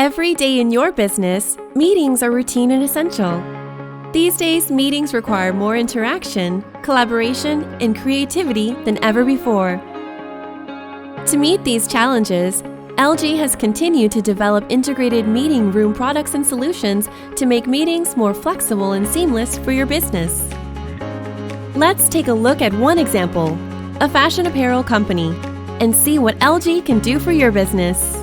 Every day in your business, meetings are routine and essential. These days, meetings require more interaction, collaboration, and creativity than ever before. To meet these challenges, LG has continued to develop integrated meeting room products and solutions to make meetings more flexible and seamless for your business. Let's take a look at one example, a fashion apparel company, and see what LG can do for your business.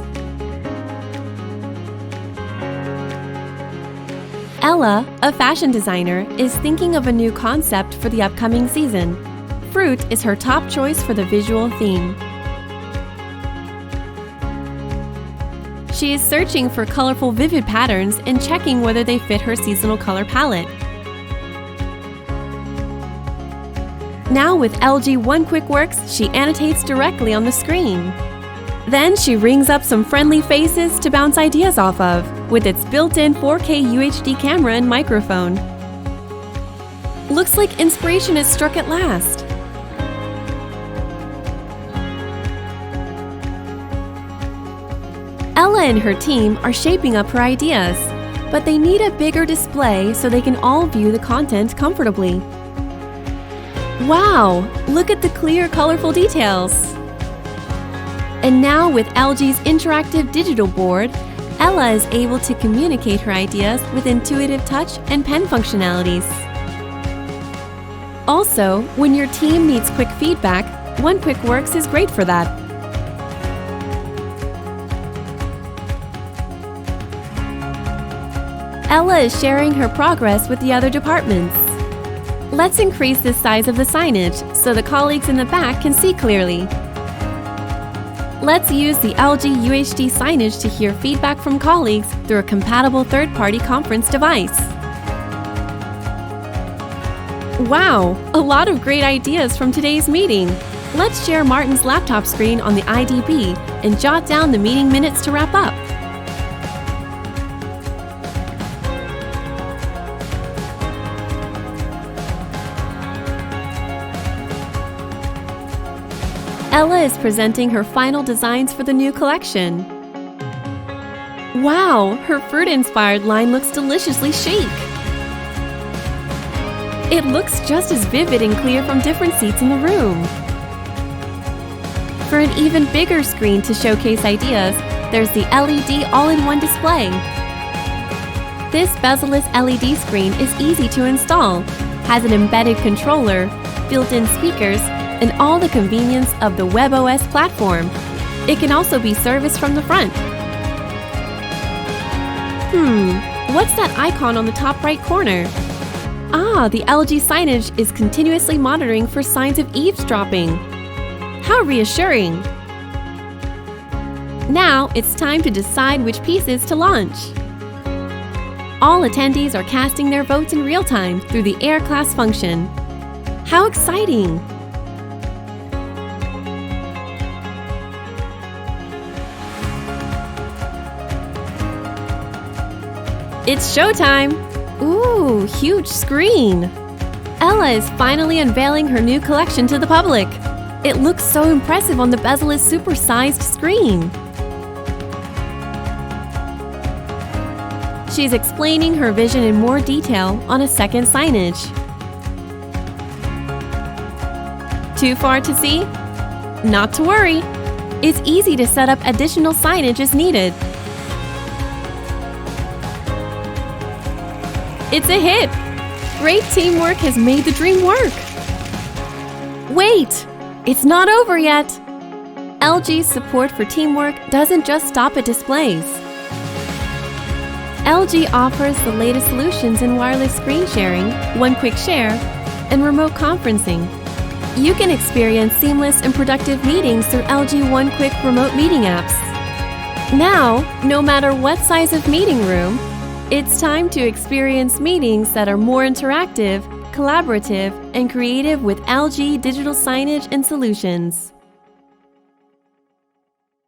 Ella, a fashion designer, is thinking of a new concept for the upcoming season. Fruit is her top choice for the visual theme. She is searching for colorful, vivid patterns and checking whether they fit her seasonal color palette. Now with LG One Quick Works, she annotates directly on the screen. Then she rings up some friendly faces to bounce ideas off of, with its built-in 4K UHD camera and microphone. Looks like inspiration has struck at last. Ella and her team are shaping up her ideas, but they need a bigger display so they can all view the content comfortably. Wow! Look at the clear, colorful details! And now with LG's interactive digital board, Ella is able to communicate her ideas with intuitive touch and pen functionalities. Also, when your team needs quick feedback, One Quick Works is great for that. Ella is sharing her progress with the other departments. Let's increase the size of the signage so the colleagues in the back can see clearly. Let's use the LG UHD signage to hear feedback from colleagues through a compatible third-party conference device. Wow! A lot of great ideas from today's meeting! Let's share Martin's laptop screen on the IDB and jot down the meeting minutes to wrap up. Ella is presenting her final designs for the new collection. Wow, her fruit-inspired line looks deliciously chic. It looks just as vivid and clear from different seats in the room. For an even bigger screen to showcase ideas, there's the LED all-in-one display. This bezel-less LED screen is easy to install, has an embedded controller, built-in speakers, and all the convenience of the WebOS platform. It can also be serviced from the front. What's that icon on the top right corner? Ah, the LG signage is continuously monitoring for signs of eavesdropping. How reassuring! Now it's time to decide which pieces to launch. All attendees are casting their votes in real time through the Air Class function. How exciting! It's showtime! Ooh, huge screen! Ella is finally unveiling her new collection to the public. It looks so impressive on the bezel-less super-sized screen. She's explaining her vision in more detail on a second signage. Too far to see? Not to worry! It's easy to set up additional signage as needed. It's a hit! Great teamwork has made the dream work! Wait! It's not over yet! LG's support for teamwork doesn't just stop at displays. LG offers the latest solutions in wireless screen sharing, One Quick Share, and remote conferencing. You can experience seamless and productive meetings through LG One Quick remote meeting apps. Now, no matter what size of meeting room, it's time to experience meetings that are more interactive, collaborative, and creative with LG digital signage and solutions.